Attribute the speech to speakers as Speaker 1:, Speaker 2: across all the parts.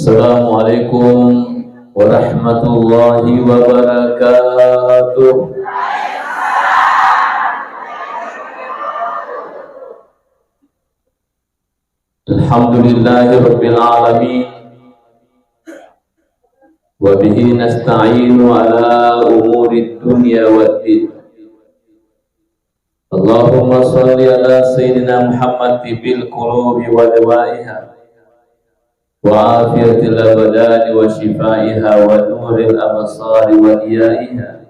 Speaker 1: Assalamualaikum warahmatullahi wabarakatuh. Alhamdulillahi rabbil alamin. Wa bihi nasta'inu ala umuri dunya waddin. Allahumma salli ala sayyidina Muhammad bil qulubi wa dawaiha wa afiyatil abdani wa shifaiha wa nuril absari wa diyaiha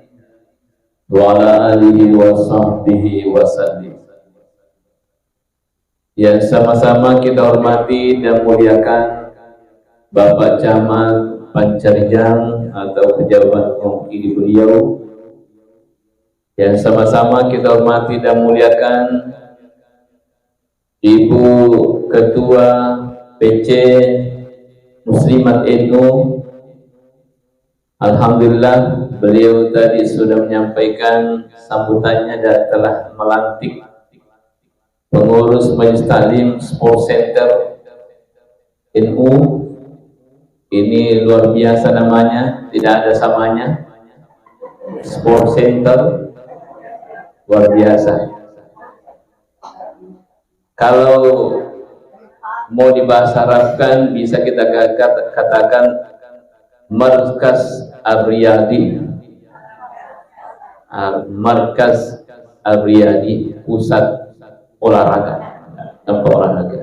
Speaker 1: wa ala alihi wa sahbihi wa sallim. Yang sama-sama kita hormati dan muliakan Bapak Camat Pancarjang atau pejabat mewakili beliau. Yang sama-sama kita hormati dan muliakan Ibu Ketua PC Muslimat NU. Alhamdulillah beliau tadi sudah menyampaikan sambutannya dan telah melantik pengurus Majelis Taklim Sport Center NU. Ini luar biasa namanya, tidak ada samanya. Sport Center luar biasa. Kalau mau dibahasa Arabkan bisa kita katakan Markas Ar-Riyadi. Markas Ar-Riyadi, pusat olahraga, tempat olahraga.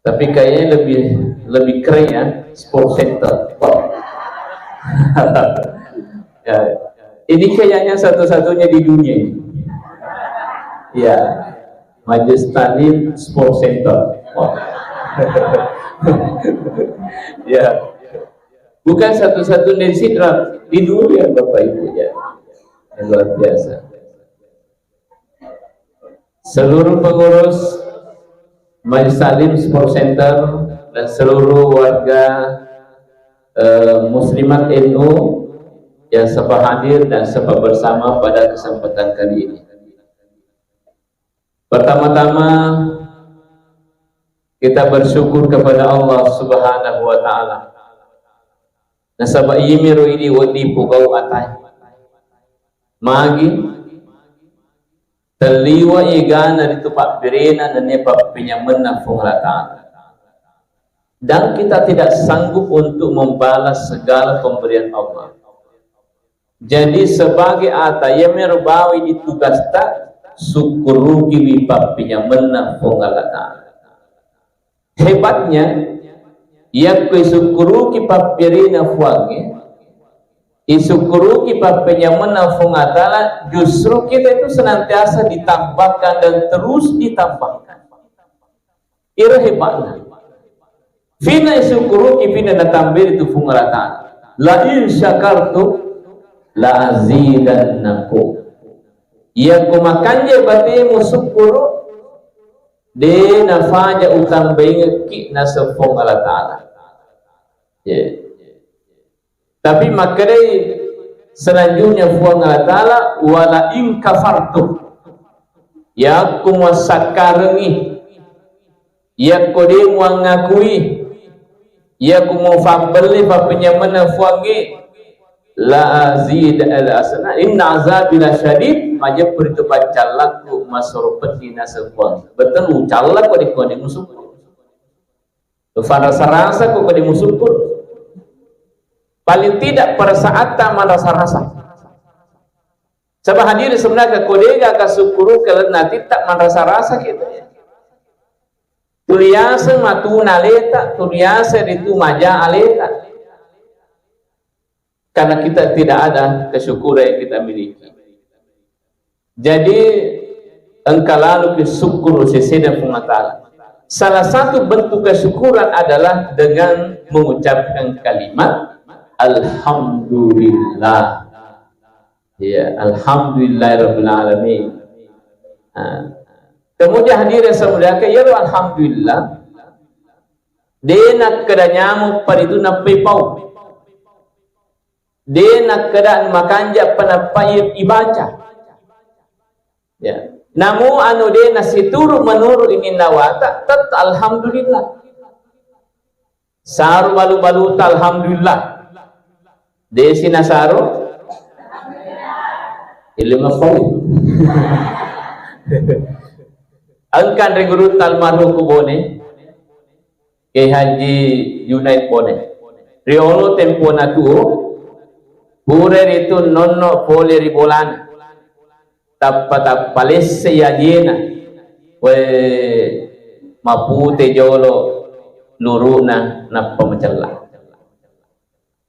Speaker 1: Tapi kayaknya lebih keren ya, Sport Center. Ya, ini kayaknya satu-satunya di dunia. Ya, Majelis Taklim Sport Center. Ya, bukan satu-satunya di Sidra, di dunia Bapak Ibu ya. Yang luar biasa. Seluruh pengurus Majelis Taklim Sport Center dan seluruh warga Muslimat NU yang sempat hadir dan sempat bersama pada kesempatan kali ini. Pertama-tama kita bersyukur kepada Allah Subhanahu wa taala. Nasaba yimiru ini wadi pukau atai. Magi terliwa igana di tempat berena dan nepa penyamena fungrata. Dan kita tidak sanggup untuk membalas segala pemberian Allah. Jadi sebagai ata yang merbawi ditugas tak syukuruki wipa penyamena fungrata. Hebatnya ia syukuruki papirina fuange. Isukuru kita penyamana fungatala, justru kita itu senantiasa ditambahkan dan terus ditambahkan. Ira hebatnya. Fina isukuru kita natambir itu fungatala. La in syakartu la azidannakum. Ia kumakanje bati musukuru de nafaja utang bengki nasa fungatala. Ya. Tapi makanya selanjutnya fuang Allah Ta'ala wala in kafartu ya kumasakarngi ya kode ngakui ya kumufabeli papenyamana fuangi la azid al asna inna azabil syadid majab itu bacalaku masurupati nasfuang betul ucalak kode musuh tu rasa kode musuh paling tidak pada saat tak merasa-rasa. Sebab hadir sebenarnya kodega kasukuru kalau nanti tak merasa-rasa gitu ya. Tuliasa matuna aleta, tuliasa itu maja aleta. Karena kita tidak ada kesyukuran yang kita miliki. Jadi engkau lalu kesyukur sesudah pengatala. Salah satu bentuk kesyukuran adalah dengan mengucapkan kalimat Alhamdulillah. Ya, Alhamdulillahirabbil alamin. Kemudian hadirin saudara, ya alhamdulillah. Denak kedanyamu paritu napai pau. Denak kedan makanja panapai ibaca. Ya. Namu anu de nasituru menuru ini nawata tat alhamdulillah. Saru balu-balu alhamdulillah. Desi nasaro ilmu khawi. Angkan regurut almarhum kubone ke Haji Unite bone. Riolo tempo natuo pure itu nonno pole ribolan. Tapata palesse yadiena we mapute jolo luruna na pamacalla.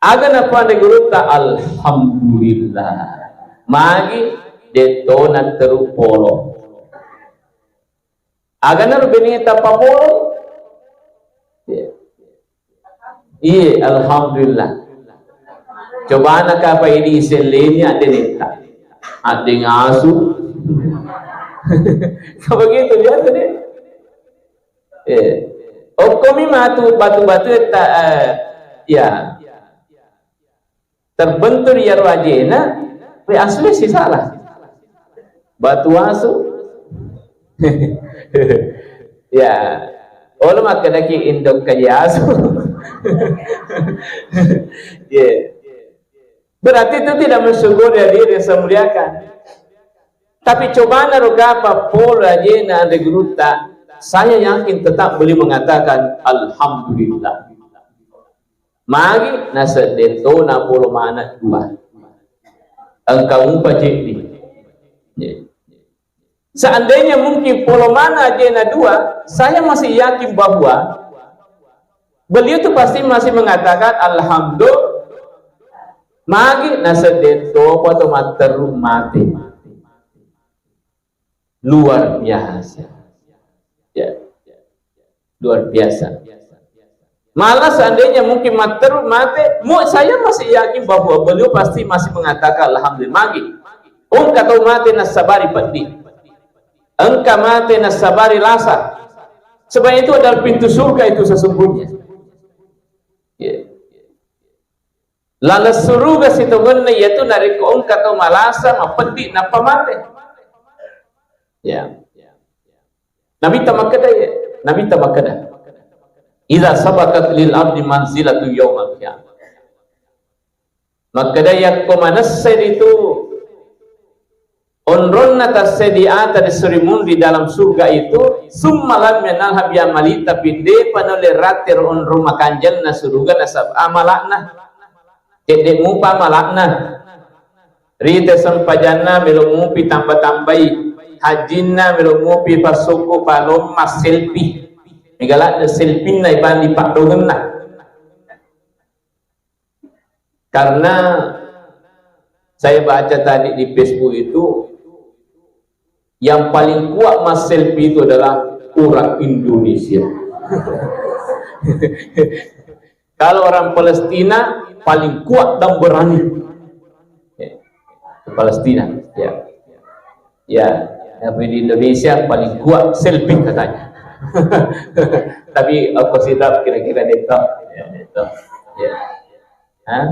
Speaker 1: Aga na pa regurut alhamdulillah. Magi deto na terupolo. Aga na rubinita papolo. Iya, alhamdulillah. Coba nak apa ini selenya ada nita, ada ngasu. Kau begitu biasa deh. Oh, kami matu batu-batu tak, ya terbentur ya wajena. Asli sih salah. Batu asu. Ya, orang makan lagi indok kaya asu. Yeah. Berarti itu tidak mensyukur ya diri semuliakan. Tapi coba naruga apa pola jena regruta, saya yakin tetap boleh mengatakan alhamdulillah. Magi nasa deto na polo mana dua. Engkau umpacik ni. Seandainya mungkin polo mana jena dua, saya masih yakin bahwa beliau itu pasti masih mengatakan alhamdulillah. Magi nasa deto poto materu mati. Luar biasa. Ya. Luar biasa. Malah seandainya mungkin materu mati, saya masih yakin bahwa beliau pasti masih mengatakan alhamdulillah. Magi. Ungka tau mati nasabari padi. Engka mati nasabari lasa. Sebab itu adalah pintu surga itu sesungguhnya. Lalu suruga situ guna yaitu dari kaum kata malasa mapedi napa mate. Ya. Nabi tamakada ya. Nabi tamakada. Idza sabakat lil abdi manzilatu yaumal qiyamah. Makada yak komanased itu onronna tasediata disurimun di dalam surga itu summa lam yanalha bi amali tapi de panole ratir onru makanjal na surga nasab amalakna. Kedek mupa malakna rite sampajana belum mupi tambah-tambahi hajinna belum mupi pasuku palom mas selfie megala de selfie na ibandi pak dogenna karena saya baca tadi di Facebook itu yang paling kuat mas selfie itu adalah orang Indonesia. Kalau orang Palestina paling kuat dan berani. Palestina, ya. Ya, tapi di Indonesia paling kuat selfie katanya. Tapi apa sih tak kira-kira detok? Ya, detok. Ya. Hah?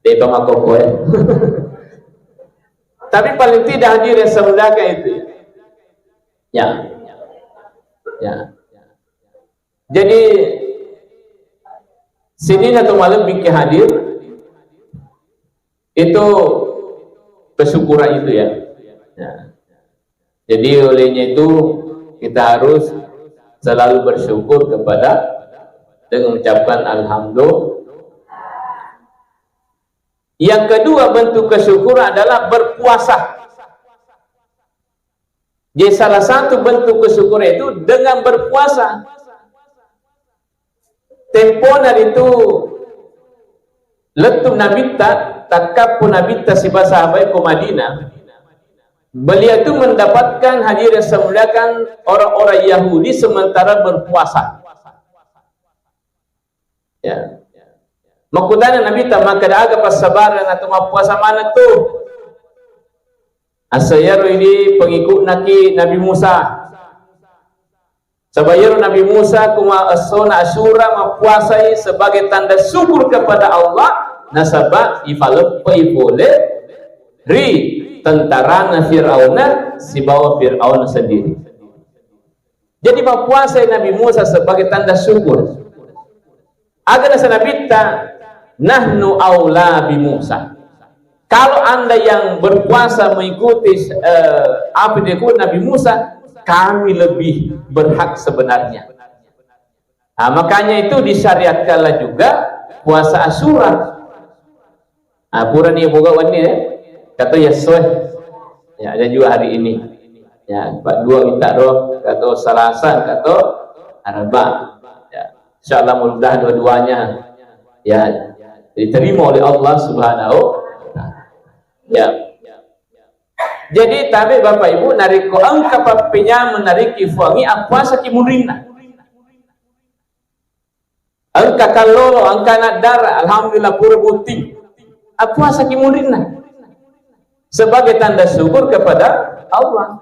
Speaker 1: Detok makoko ya. Tapi paling tidak hadir yang semudakan itu. Ya. Ya. Jadi sini atau malam bikin hadir itu kesyukuran itu ya. Ya. Jadi olehnya itu kita harus selalu bersyukur kepada dengan mengucapkan alhamdulillah. Yang kedua bentuk kesyukuran adalah berpuasa. Jadi salah satu bentuk kesyukuran itu dengan berpuasa. Temponar itu letup nabita takapun nabita si sahabat ke Madinah. Beliau itu mendapatkan hadir yang semuliakan orang-orang Yahudi sementara berpuasa. Ya. Makudana nabita maka ada pasabaran atau puasa mana tu? Asayaru ini pengikut Nabi Musa. Sabayar Nabi Musa kuma asona asyura mempuasai sebagai tanda syukur kepada Allah nasabah ifalep boleh ri tentara Fir'auna si bawa Fir'aun sendiri. Jadi mempuasai Nabi Musa sebagai tanda syukur. Agak sanabita nahnu aula bi Musa. Kalau anda yang berpuasa mengikuti apa yang dilakukan Nabi Musa, kami lebih berhak sebenarnya. Nah, makanya itu disyariatkanlah juga puasa Asyura. Nah, pura nih boga wani kata ya soh. Ya, ada juga hari ini. Ya, Pak dua minta roh, kata Selasa, kata Arba. Ya, insyaallah mudah dua-duanya ya diterima oleh Allah Subhanahu. Ya. Jadi tapi Bapak Ibu nariko angka papinya menariki fuangi puasa kimurina. Angka kalolo, angka nadara, alhamdulillah pura bukti. Puasa kimurina. Sebagai tanda syukur kepada Allah.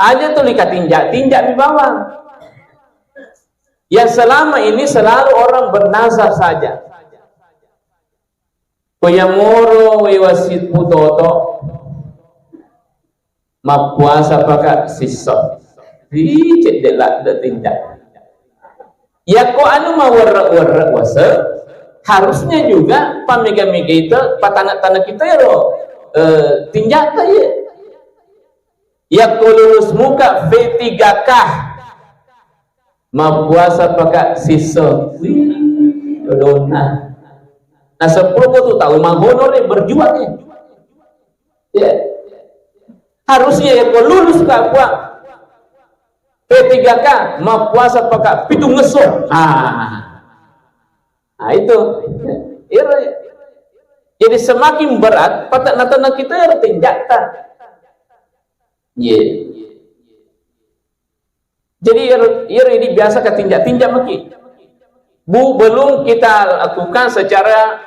Speaker 1: Aja tuh lihat tinjak di bawah. Yang selama ini selalu orang bernazar saja. Kuyamoro wasit putoto mapuasa pakai sisa dicet delak de tindak ya ko anu mau warra wasa harusnya juga pamega-mega itu patana-tana kita ya tinjata ya ko lulus muka V3K mapuasa pakai sisa dona. Nah 10 tuh tahu mahonor berjuang ya. Harusnya ya kalau lulus ke apa P3K mau puasa pakai pitung ngesor. Nah itu ya. Jadi semakin berat patak natana kita ya tinjata jadi ini biasa ketinjak maki belum kita lakukan secara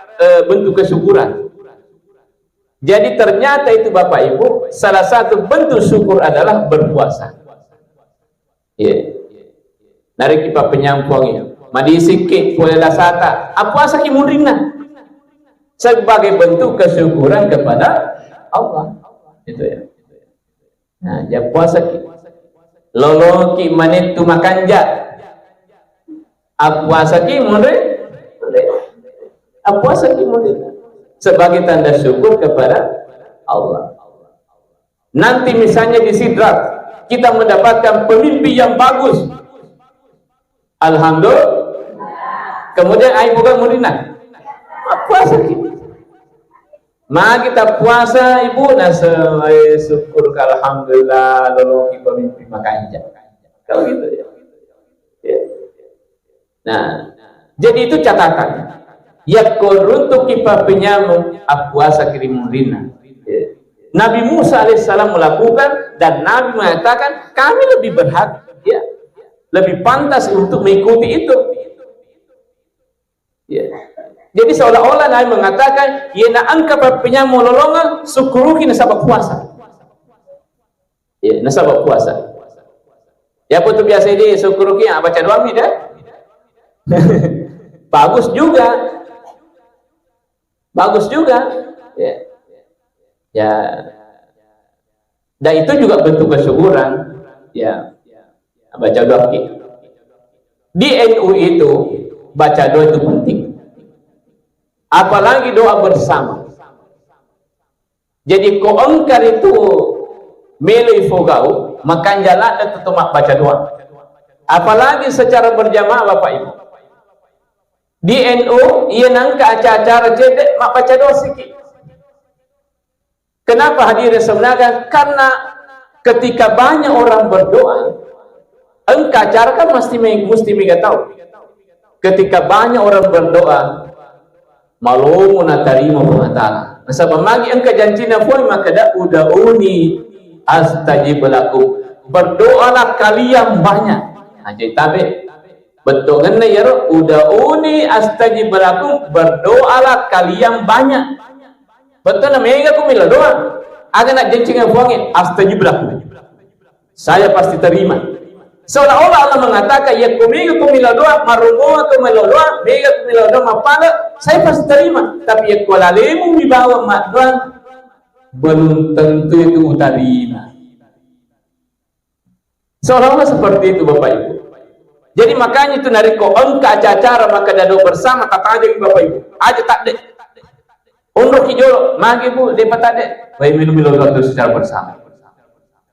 Speaker 1: bentuk kesyukuran. Jadi ternyata itu Bapak Ibu salah satu bentuk syukur adalah berpuasa. Nari kita penyampungi madisiki pola sata puasa kimurina sebagai bentuk kesyukuran kepada Allah. Itu ya. Nah, ya puasa lolo ki manit tu makanja puasa ki sebagai tanda syukur kepada Allah. Nanti misalnya di sidrat kita mendapatkan pemimpi yang bagus, alhamdulillah. Kemudian ayo bukan mudina puasa kita. Mari kita puasa ibu nasa syukur alhamdulillah lalu kita pemimpi makanja. Kalau gitu ya. Nah, jadi itu catatan. Ya koruntuk kipa penyamu puasa kirimurina. Nabi Musa alaihissalam melakukan dan Nabi mengatakan kami lebih berhak, lebih pantas untuk mengikuti itu. Jadi seolah-olah Nabi mengatakan, "Yena angka penyamu lolongan syukuruki nasabak puasa." Nasabak puasa. Ya betul biasa ini syukuruki baca doa dah. Bagus juga ya dan itu juga bentuk kesyukuran baca doa di NU itu baca doa itu penting, apalagi doa bersama. Jadi ko engkar itu melei fogau makan jalan dan tetap baca doa, apalagi secara berjamaah Bapak Ibu. Di NU ia nangka acara jedek mak baca doa sikit. Kenapa hadirin sebenarnya? Karena ketika banyak orang berdoa, engkau acara kan mesti mereka tahu. Ketika banyak orang berdoa, malu munatarima muhatala. Masa pemagi engkau janjina pun maka dak udauni astajib lakum. Berdoalah kalian banyak. Jadi tabe betul kan ya udauni astajib lakum, berdoalah kalian banyak. Betul namanya aku mila doa. Agak nak janjikan buangin astajib lakum. Saya pasti terima. Seolah-olah Allah mengatakan ya kumiga kumila doa marumo atau mila doa mega kumila doa mapala saya pasti terima. Tapi ya kualalimu di bawah mak doa belum tentu itu terima. Seolah-olah seperti itu Bapak Ibu. Jadi makanya itu nariko engka acara maka dado bersama tak ada Bapak Ibu. Aja tak dek. Undur kijolo, magi Bu, depa tak dek. Baik minum itu secara bersama.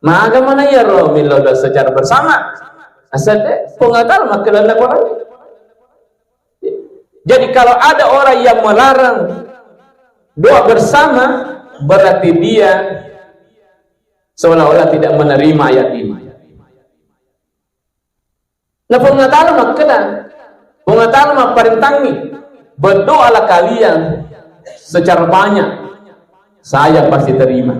Speaker 1: Maga mana ya roh miloda secara bersama. Asal dek pengatal maka landa orang. Jadi kalau ada orang yang melarang doa bersama, berarti dia seolah-olah tidak menerima ayat ini. Nah pengatal mah perintangi berdoalah kalian secara banyak, saya pasti terima.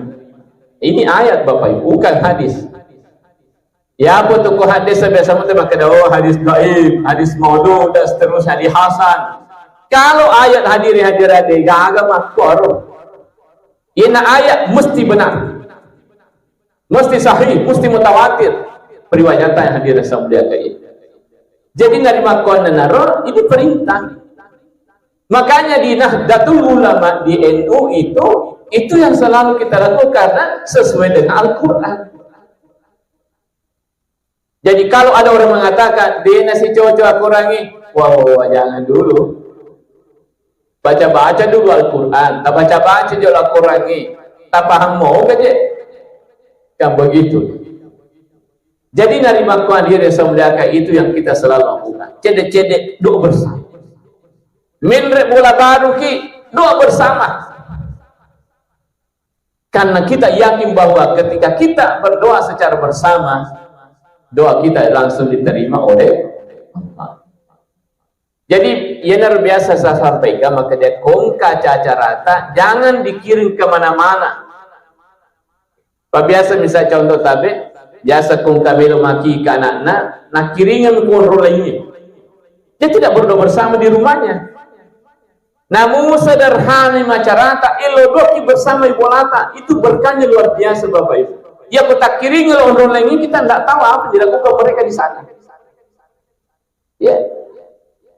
Speaker 1: Ini ayat Bapak Ibu, bukan hadis. Ya apa tuh hadis biasa mesti pakai hadis dhaif, hadis maudhu dan seterusnya, hadis hasan. Kalau ayat hadirat agama korup. Ini ayat mesti benar. Mesti sahih, mesti mutawatir. Periwayatan yang hadir sama dia kayak. Jadi nerima konenaro ini perintah. Makanya di Nahdlatul Ulama di NU itu yang selalu kita lakukan karena sesuai dengan Al-Quran. Jadi kalau ada orang mengatakan dia nasi cowok kurangi, wow, jangan dulu. Baca-baca dulu Al-Quran, tak baca-baca juga kurangi, tak paham mau kan kan begitu. Jadi nerima kehadiran saudara itu yang kita selalu lakukan. Cedek-cedek doa bersama. Minrek bola baru ki doa bersama. Karena kita yakin bahwa ketika kita berdoa secara bersama, doa kita langsung diterima oleh Allah. Jadi yang biasa saya sampaikan, maka dia kongka caca rata, jangan dikirim kemana-mana. Biasa misalnya contoh tabe, biasa kongka melo maki ke anak-anak, nak kiringan kontrol lainnya. Dia tidak berdoa bersama di rumahnya. Namun sederhana masyarakat elodoki bersama ibu lata itu berkahnya luar biasa Bapak Ibu. Ya petak kiringan kontrol lainnya kita tidak tahu apa dilakukan mereka di sana. Ya.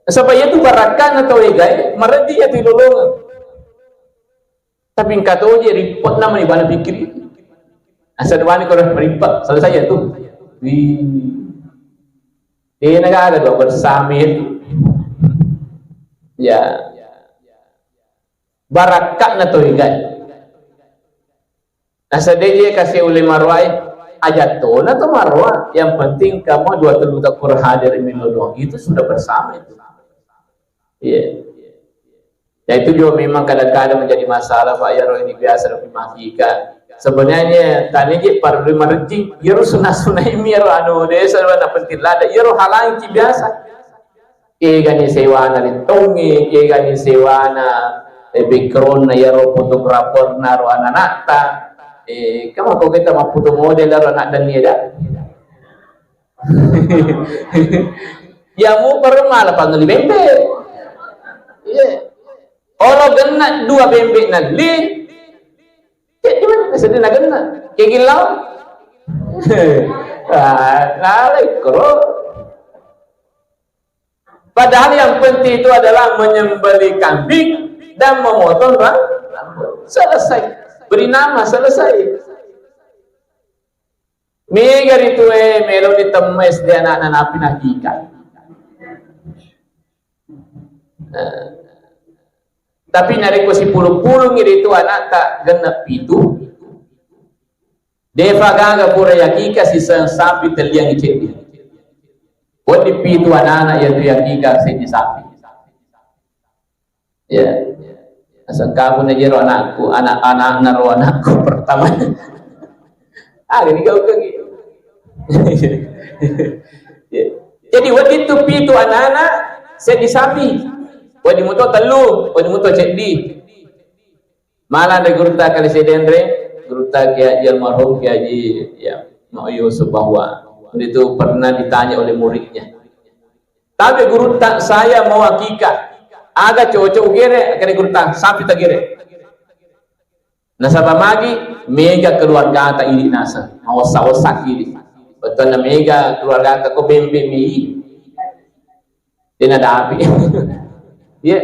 Speaker 1: Supaya itu barakan atau egai, mereka dia tilolongan. Tapi engkau tahu je report nama ni bana pikir. Asal wani kalau report selesai itu. Dia negara ada dua bersama itu. Ya. Barakat atau egai. Asal dia kasih oleh marwai ajatun atau marwah. Yang penting kamu dua telu tak kurang hadir minulung itu sudah bersama itu. Iya. Ya itu juga memang kadang-kadang menjadi masalah Pak Yaro ini biasa lebih mahika. Sebenarnya tadi je par lima rejing, yaro sunah ini yaro anu desa wana penting lada, yaro halang ki biasa. Gani sewana lintongi, gani sewana background na yaro fotografer na ro ananata. Kamu kau kita mau foto model ro anak dan dia dah. Ya mu permal panggil bembe. Iya. Orang genat dua bembek nanti. Jadi mana sedih nak genat? Kayak gilau. Nalai kro. Padahal yang penting itu adalah menyembelih kambing dan memotong rambut. Selesai. Beri nama selesai. Megar itu melo ditemes dia anak-anak napi nakikan. Tapi nariko si puluh-puluh ngiri itu anak tak genap itu. Deva gaga pura yakika si sapi teliang icedi. Buat di pitu anak-anak yang yakika si sapi. Ya, asal kamu najero anakku, anak-anak naruh anakku pertama. Gini kau kaki. Jadi waktu itu pitu anak-anak saya disapi. Wadi muto telu, wadi muto cedi. Malah ada guruta kali sedendre, guruta Kiai almarhum Kiai ya Mau Yusuf bahwa itu pernah ditanya oleh muridnya. Tapi guruta saya mau hakika, aga cocok gere, akan guruta sapi tak gere. Nasabah magi, mega keluarga ta ini nasa, mau sawasak ini. Betul na mega keluarga ta ko bembe mi. Dia ada api. Ya,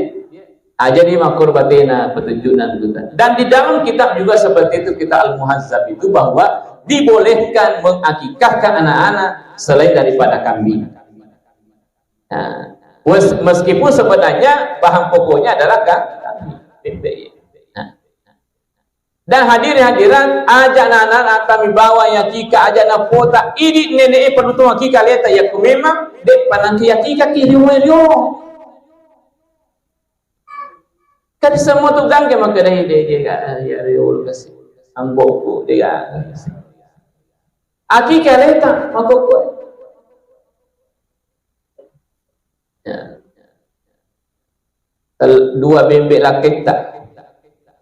Speaker 1: jadi makur batina petunjukan kita. Dan di dalam kitab juga seperti itu kita Al-Muhazzab itu bahwa dibolehkan mengakikahkan anak-anak selain daripada kambing. Nah, meskipun sebenarnya bahan pokoknya adalah PPI. Nah, dan hadirin-hadiran ajak anak-anak kami bawa ya kika ajak na pota ini nenek perlu tuh kika leta ya ku memang dek panang kia kika kiri wario kan semua tu gang ke maka dah dia ya rio kasih ambokku dia aki leta maka ku ya dua bembek lakit tak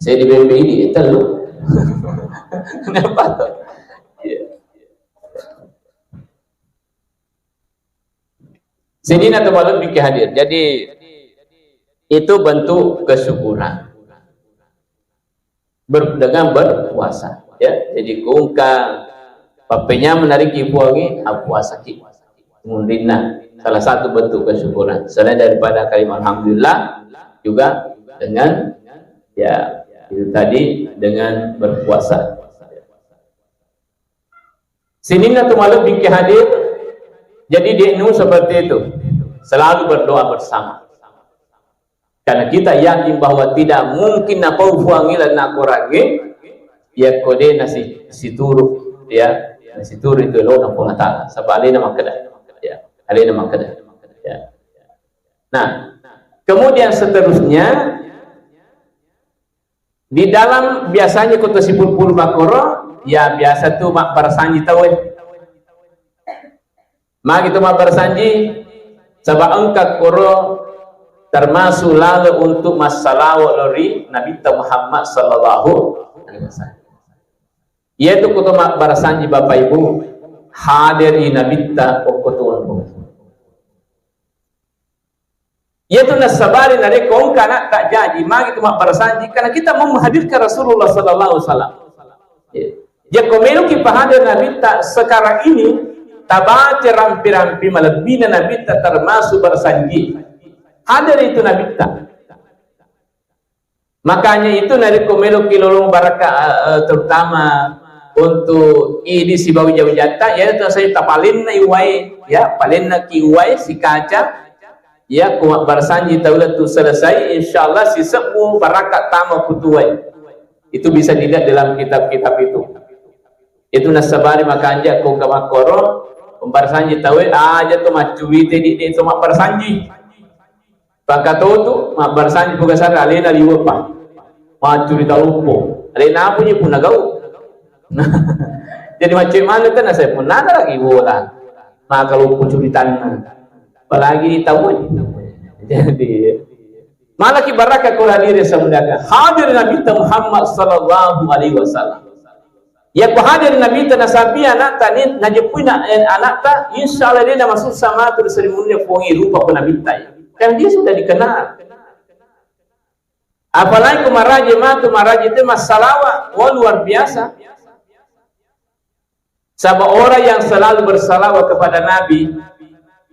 Speaker 1: saya di BMB ini telu kenapa tuh sini nanti malam bikin hadir jadi itu bentuk kesyukuran dengan berpuasa ya jadi kungka papenya menarik ibu lagi puasa ki mundina salah satu bentuk kesyukuran selain daripada kalimat alhamdulillah juga dengan ya itu tadi dengan berpuasa. Sini nanti malam bikin hadir. Jadi dia nu seperti itu, selalu berdoa bersama. Karena kita yakin bahwa tidak mungkin apa ufuangilan nak kurangi, ya kode nasi turu, ya nasi turu itu lo nak pengatakan. Sebab alina makada, ya alina makada. Ya. Nah, kemudian seterusnya. Di dalam biasanya kota sipul-pul bakoro, ya biasa tuh mak bersanji tahu mak itu mak bersanji sebab engkat koro termasuk lalu untuk masalah lori Nabi Muhammad sallallahu alaihi wasallam yaitu kota mak bersanji Bapak Ibu hadiri Nabi ta okutuan yaitu nasabari nare kong kana tak jadi magi tu mak bersanji karena kita mau menghadirkan Rasulullah sallallahu alaihi wasallam. Ya komelo ki pahadir Nabi tak sekarang ini tabace rampi-rampi malebina Nabi tak termasuk bersanji. Hadir itu Nabi tak. Makanya itu nare komelo ki lolong baraka terutama untuk ini si bawi jauh jata ya itu saya tapalin na iwai ya palin na ki iwai si kaca ya kuat bersanji taulah tu selesai insyaallah si sepu barakat tamu putuai itu bisa dilihat dalam kitab-kitab itu nasabari makanja ko kamakoro bersanji tahu aja tu macui tadi itu mak bersanji pangkat tu mak bersanji bukan sadar alena liwapa macuri talupo alena punya pun nagau jadi macam mana kan saya pun nada lagi bola maka lu pun curi tangan apalagi tahu jadi malah ki baraka ko hadir samudaka hadir Nabi Muhammad sallallahu alaihi wasallam ya ko hadir Nabi nasabi anak tani najepuna anak ta insyaallah dia masuk sama tu seremoni fongi rupa ko Nabi ta kan dia sudah dikenal apalagi ko maraji itu masalah luar biasa sabab orang yang selalu bersalawat kepada Nabi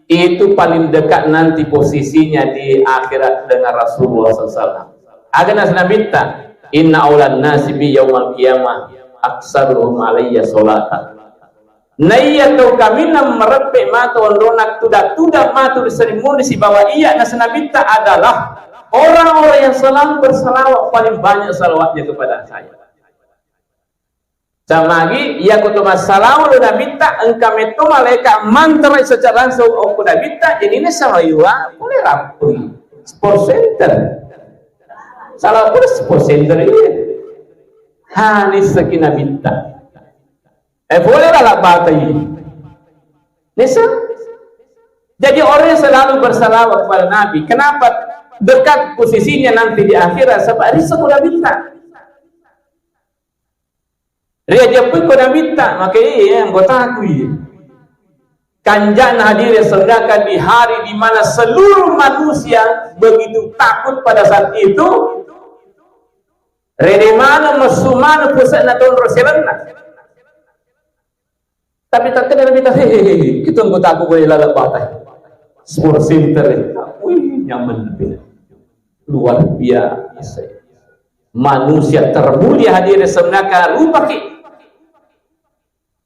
Speaker 1: itu paling dekat nanti posisinya di akhirat dengan Rasulullah SAW. Agak Nabi ta inna aulan nasi bi yaumal qiyamah aksaruhum alayya sholatan. Nayyatu kamina merepe matu ondonak tudak matu diserimun si bawa iya Nabi ta adalah orang-orang yang selalu bersalawat paling banyak salawatnya kepada saya. Sama lagi, ya kutu masalah lu Nabi tak engkau itu malaikat mantra secara langsung aku Nabi tak jadi ini sama juga boleh rapi sport center salah pun sport center ini hanis sekian Nabi tak boleh lah bata ini nisa jadi orang yang selalu bersalawat kepada Nabi kenapa dekat posisinya nanti di akhirat sebab risiko Nabi tak Ria jeput ko Nabi tak makanya anggota aku ya. Kanjang hadir sedangkan di hari di mana seluruh manusia begitu takut pada saat itu. Rede mana mesumana pusat na tahun Rasulullah. Tapi tak kena Nabi tak hehehe kita anggota aku boleh lalap batai. Sport center. Wih nyaman lebih. Luar biasa. Manusia termulia hadir sedangkan rupa ki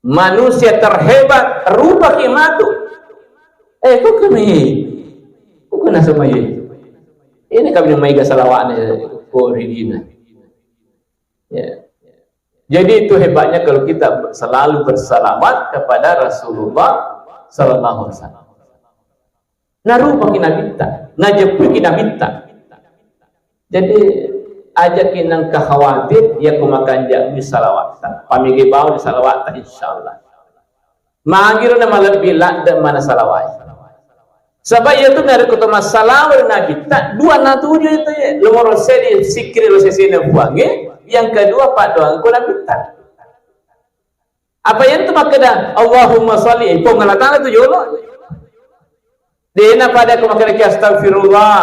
Speaker 1: manusia terhebat rupa kimatu kok kami kena sama ini kami maiga salawatnya koridina. Ya. Jadi itu hebatnya kalau kita selalu bersalawat kepada Rasulullah sallallahu alaihi wasallam. Narupa kita minta, najepu kita minta. Jadi ajak kinang khawatir ya kumakan jami salawatan. Pamigi bau di salawatan insyaallah. Magiro na malabih lakda mana salawat. Sebab itu dari kota masalah Nabi tak dua natuju itu ya. Lumur sedi sikri lo sesina buange. Yang kedua pak doang kuna minta. Apa yang tu makada Allahumma sholli ipo ngalatana tu yolo. Dena pada ko makada astagfirullah.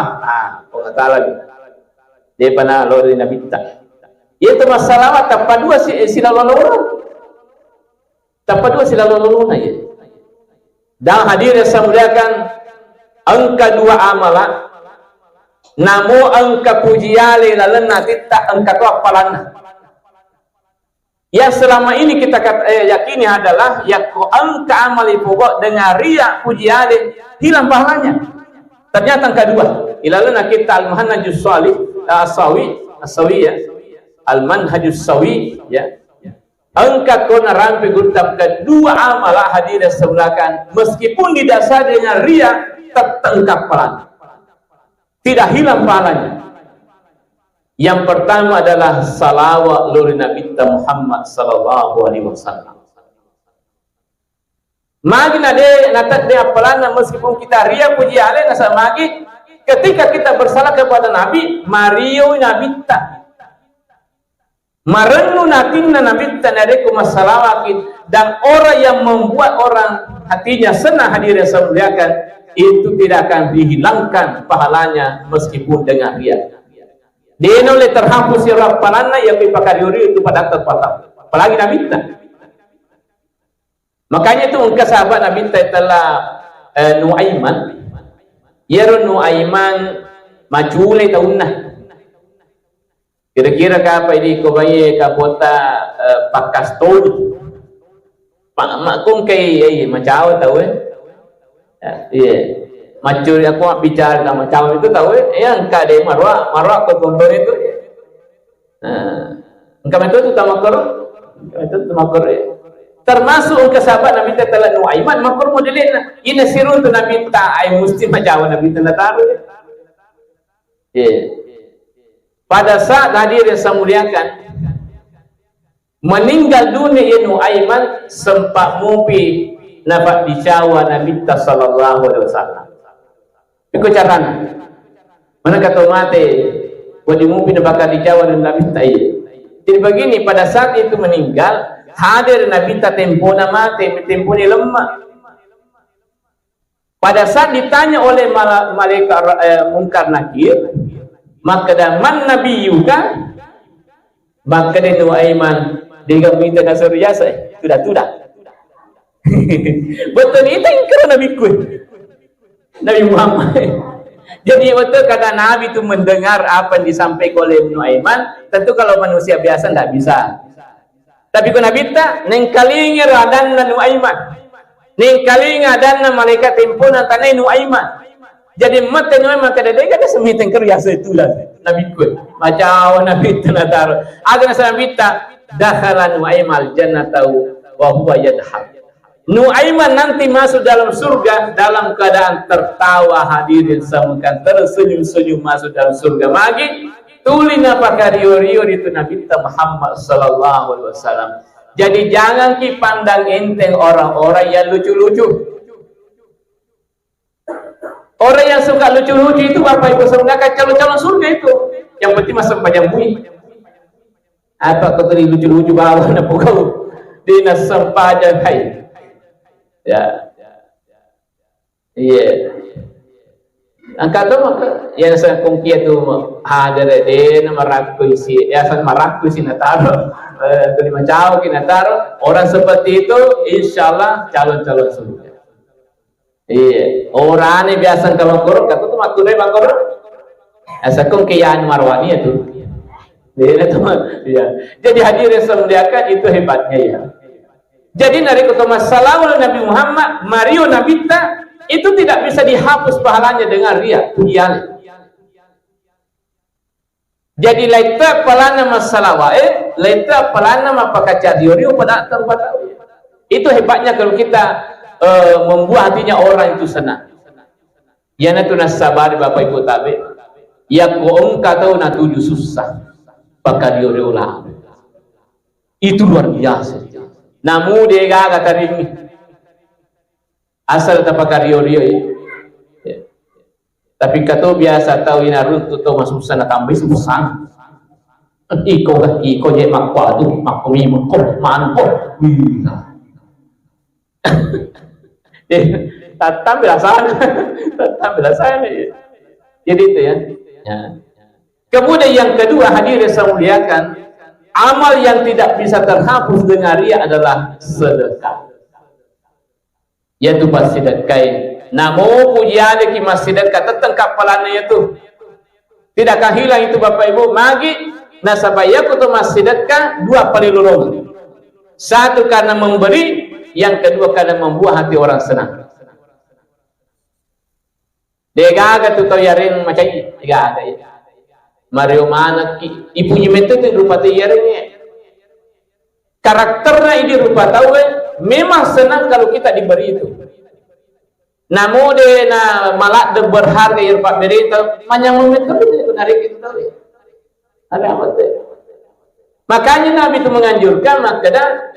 Speaker 1: Pengatala dia pana lo di Nabi tak. Itu masalah tak dua sila lolo. Tak dua sila lolo na ya. Dan hadir yang samuliakan angka dua amala namo angka pujiale lalana kita angka tu apalan yang selama ini kita yakini adalah yakko angka amali pokok dengan riya pujiale hilang pahalanya. Ternyata angka dua ilalana kita al-manhajus salih asawi ya al-manhajus sawi ya angka kona rampe gurtam kedua amala hadir sebelakan meskipun didasari dengan riya tertengkap pahalanya, tidak hilang pahalanya. Yang pertama adalah salawat lori Nabi Muhammad sallallahu alaihi wasallam. Magi nade natat de apalana meskipun kita ria puji ale nasa magi ketika kita bersalah kepada Nabi Mario Nabi ta marennu natinna Nabi ta nade ku masalawakit dan orang yang membuat orang hatinya senang hadir semuliakan itu tidak akan dihilangkan pahalanya meskipun dengan ria. Dia oleh terhapus sirap pahalanya yang dipakariuri itu pada terpatah. Apalagi Nabi ta. Makanya itu ungkap sahabat Nabi telah Nuaiman. Yaro Nuaiman macule taunna. Kira-kira apa ini kobaye kapota pakastol. Pak makum kay macau tahu iya, macuri aku bicara sama macam itu tahu yang kade marwa ke gondor itu. Engkau itu tamakor, itu tamakor. Termasuk ke sahabat Nabi telah Nuaiman makor modelnya ini sirun tu Nabi tak ay mesti macam Nabi telah taruh. Iya. Pada saat hadir yang saya muliakan meninggal dunia Nuaiman sempat mumpi nafak dicawa Nabi sallallahu alaihi wasallam. Ikut carana. Mana kata mate, wadi mumpi bakal dicawa Nabi tai. Jadi begini pada saat itu meninggal, hadir Nabi ta tempo na mate, tempo ni lemah. Pada saat ditanya oleh malaikat Munkar Nakir, maka dan man Nabi juga, maka dia Nuaiman dia minta nasr biasa, sudah. Betul itu ingkar Nabi ku Nabi Muhammad. Jadi betul kata Nabi itu mendengar apa yang disampaikan oleh Nuaiman. Tentu kalau manusia biasa tidak bisa. Tapi kalau Nabi tak nengkalingi radan Nuaiman, nengkalingi radan malaikat timpunan tanai Nuaiman. Jadi mata Nuaiman kada dia semit ingkar biasa itulah Nabi ku. Macam Nabi tu nak taruh. Agar Nabi tak dakhala Nuaiman jannata wa huwa yadhhak. Nuaiman nanti masuk dalam surga dalam keadaan tertawa hadirin samakan tersenyum-senyum masuk dalam surga. Magi tulina pakariyo-riyo itu Nabi Muhammad sallallahu alaihi wasallam. Jadi jangan ki pandang enteng orang-orang yang lucu-lucu. Orang yang suka lucu-lucu itu Bapak Ibu saudara calon-calon surga itu. Yang penting masuk panjang bumi. Apa kau tadi lucu-lucu bawah na pukau dinas sempadan hai. Ya, iya. Angkat tu yang saya kongkia tu ada dia nama raku isi, ya saya maraku isi nataro, terima jauh kita nataro. Orang seperti itu, insyaallah calon-calon surga. Iya, orang ini biasa kalau korup, kata tu mature makorup. Asa kongkian marwani itu. Dia tu, ya. Jadi hadirin semuliakan itu hebatnya ya. Jadi dari kota masalah Nabi Muhammad Mario Nabi ta itu tidak bisa dihapus pahalanya dengan ria, pujian. Jadi laita palana masalah wae, laita palana mapakaca rio pada terbatau. Itu hebatnya kalau kita membuat hatinya orang itu senang. Ya na tu nasabar Bapak Ibu tabe. Ya ko engka tahu na tuju susah. Pakai rio lah. Itu luar biasa. Namu dia gak tarini. Asal tapakai rio ya. Tapi kata biasa tahu ina runtu to masuk sana tambah susah. Iko je makwa tu makumi makom manko. Tampil sana. Jadi itu ya. Kemudian yang kedua, hadirin saya muliakan, amal yang tidak bisa terhapus dengan ria adalah sedekah. Yaitu sedekah. Namo pujian ki sedekah tentang kapalannya itu. Tidakkah hilang itu Bapak Ibu? Magi nasabaya kutu sedekah dua palilulung. Satu karena memberi, yang kedua karena membuat hati orang senang. Degaga tu tau yarin macam ini, degaga ya. Mario mana ipunya metode rupa tu yarin. Karakternya ini rupa tahu memang senang kalau kita diberi itu. Namo de na malak de berharga yang Pak berita panjang memeter itu menarik itu tahu ya. Ada apa tuh? Makanya Nabi itu menganjurkan makanya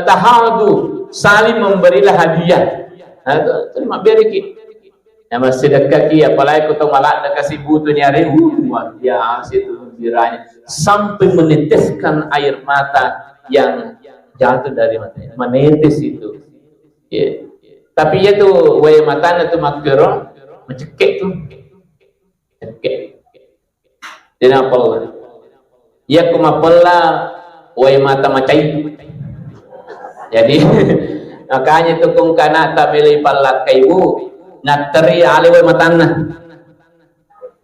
Speaker 1: tahadu saling memberilah hadiah. Terima beri nama sedekah ki apalagi kau malak de kasih butuh nyari luar biasa itu biranya sampai meneteskan air mata yang jatuh dari matanya menetes itu. Yeah. Tapi ya tu way matana tu makero mencekik tu cekik dia apa ya kumapella way mata macai jadi makanya tu kung kana ta milih palak kaibu nateri ale way matana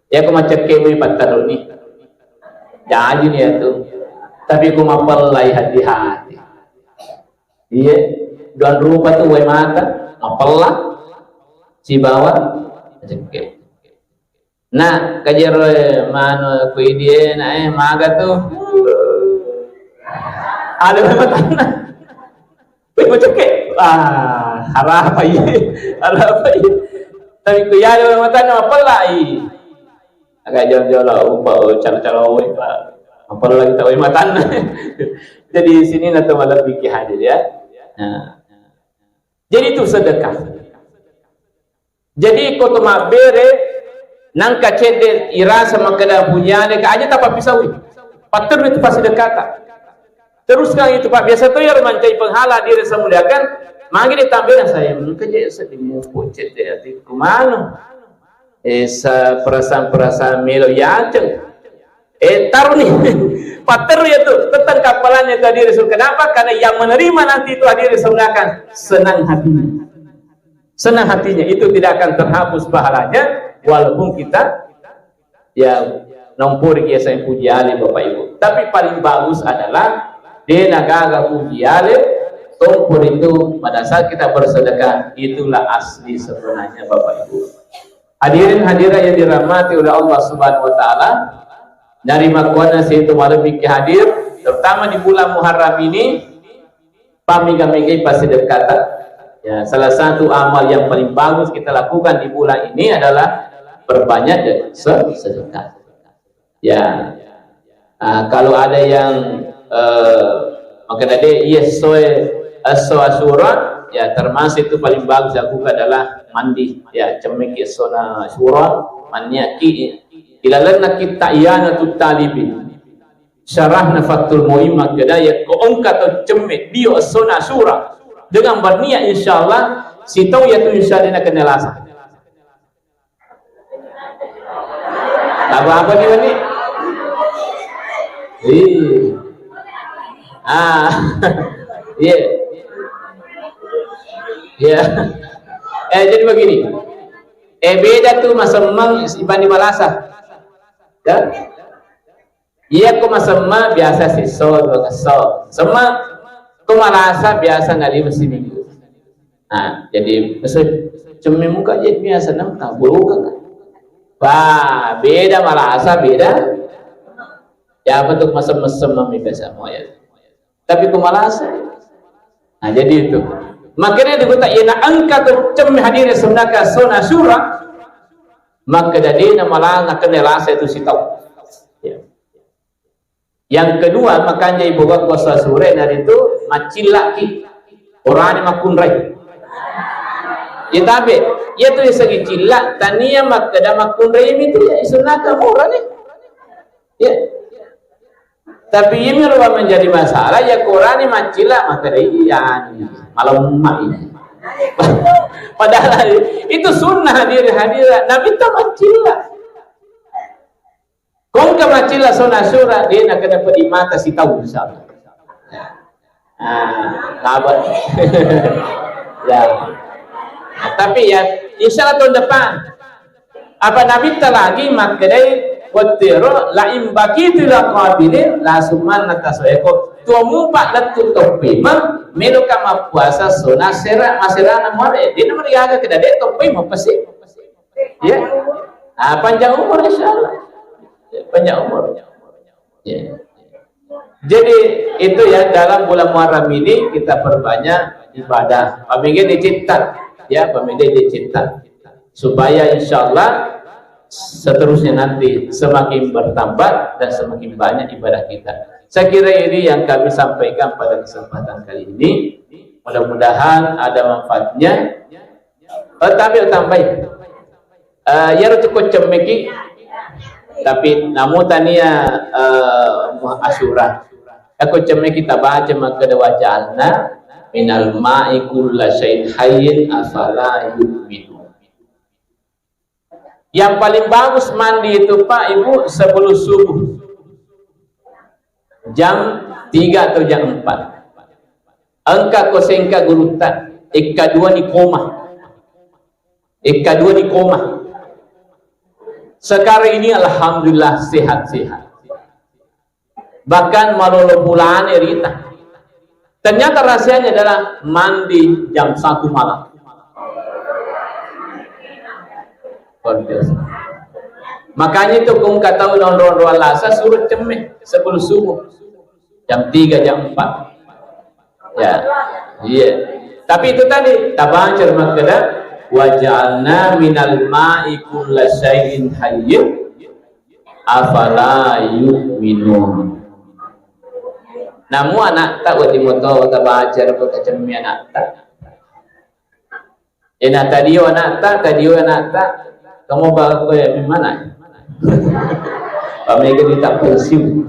Speaker 1: ya kumacekik way pataruni jadi ni tu tapi kumapella hati-hati iya dan rupa tu way mata apalah si bawah jengke. Nah kajar mana kui dia na maga tu ada apa tanah kui jengke harap apa tapi kui ada apa tanah apalah agak jauh-jauh lah upah cara-cara apalah kita kui matan jadi sini nanti malah pikir hadir ya. Nah. Jadi itu sedekah. Jadi kau tu bere nang kacede irasa makada punya deka aja tak pisawi. Patur itu pasti sedekah. Teruskan itu Pak biasa tu ya mancai penghala diri semuliakan. Manggi ditambahkan saya kerja sedih pucet dia di kumano. Esa perasaan melo yaceng. Taruh nih. Pater ya tuh tentang kapalannya tadi Rasul. Kenapa? Karena yang menerima nanti itu hadir akan senang hatinya. Senang hatinya itu tidak akan terhapus pahalanya walaupun kita ya nompuri kiasa yang puji ali Bapak Ibu. Tapi paling bagus adalah di nagaga puji ali tompur itu pada saat kita bersedekah itulah asli sebenarnya Bapak Ibu. Hadirin hadirat yang dirahmati oleh Allah Subhanahu wa taala. Dari makwana itu malam fikih hadir terutama di bulan Muharram ini pamiga-migai pasti berkata ya salah satu amal yang paling bagus kita lakukan di bulan ini adalah perbanyak sedekah ya. Kalau ada yang maka tadi so asura ya termasuk itu paling bagus lakukan adalah mandi ya cemik yesona asura maniaki ilalanna kita iyanatu talibin syarahna fatul muhimah kedaya ko ongka to cemik bio sona surah dengan berniat insyaallah si tahu ya tu insyaallah kena lasa apa ni jadi begini beda tu masamang ibani malasa ya iya ko masama biasa si so sama ko malasa biasa ngali mesti minggu. Nah jadi cemmi muka je biasa nam tak bukan. Wah, beda malah asa beda. Ya bentuk mesem-mesem mami biasa mau ya. Tapi kumalasa. Nah jadi itu. Makanya dikuta ina angka tu cemmi hadir sebenarnya sona surah. Maka jadi malah nak kena rasa itu si tahu. Ya. Yang kedua makanya ibu bapa kuasa sore dari itu macilaki orang yang makun rai. Ya tapi ya tu segi cilak tania maka dah makun rai itu ya sunaka orang ni. Ya. Tapi ini rupa menjadi masalah ya Quran ini macilak maka iya malam mak ini. Padahal itu sunnah hadir Nabi tak macilak. Kau ke macilak sunnah surah dia nak kena pergi mata si tahu insyaallah. Kabar. Ya. Tapi ya insyaallah tahun depan apa Nabi tak lagi maka dia watero la imbaki tidak kabilin la suman natasoeko tua mumpak letu topi mem melu kama puasa sona sera masirana more di nomor yaga kada de topi mau pasti ya panjang umur insyaallah panjang umur ya. Jadi itu ya dalam bulan Muharram ini kita perbanyak ibadah paminggi dicipta ya paminggi dicipta supaya insyaallah seterusnya nanti semakin bertambah dan semakin banyak ibadah kita. Saya kira ini yang kami sampaikan pada kesempatan kali ini. Mudah-mudahan ada manfaatnya. Tapi tambahin. Ya cukup cemeki. Tapi namun tania Asyura. Aku cemeki kita baca maka wajalna minal ma'i kulla syai'in hayyin afala yu'minu. Yang paling bagus mandi itu Pak Ibu sebelum subuh jam 3 atau jam 4 angka kosengka gurutan eka 2 ni koma sekarang ini alhamdulillah sehat-sehat bahkan malolo bulan erita ternyata rahasianya adalah mandi jam 1 malam. Makanya itu kung katahu non-ron lasa suruh cemeh sebelum subuh jam 3 jam 4 ya iya tapi itu tadi tabancar makada waja'alna minal ma'i kulla syai'in hayyin afala yu'minun. Namu anak tak wati moto tabancar ko kacemeh anak tak ina tadiyo anak tak kamu bakal ya di mana? Pamega kita pensiun.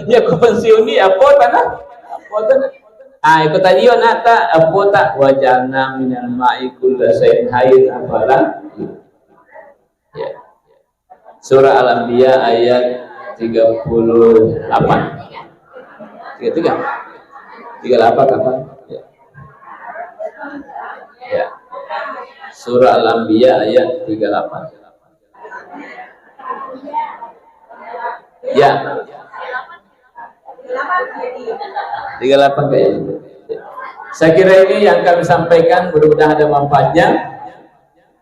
Speaker 1: Ya aku pensiun ni apa tanah? Apa tanah? Ikut tadi yo nata apa tak wajana minal ma'i kulla syai'in hayyin afala. Ya. Surah Al-Anbiya ayat 38. 33. 38 kapan? Ya. Ya. Surah Al-Anbiya ayat 38. Ya. 38 kayaknya. Saya kira ini yang kami sampaikan, mudah-mudahan ada manfaatnya.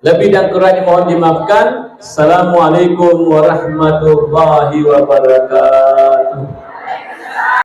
Speaker 1: Lebih dan kurangnya mohon dimaafkan. Assalamualaikum warahmatullahi wabarakatuh.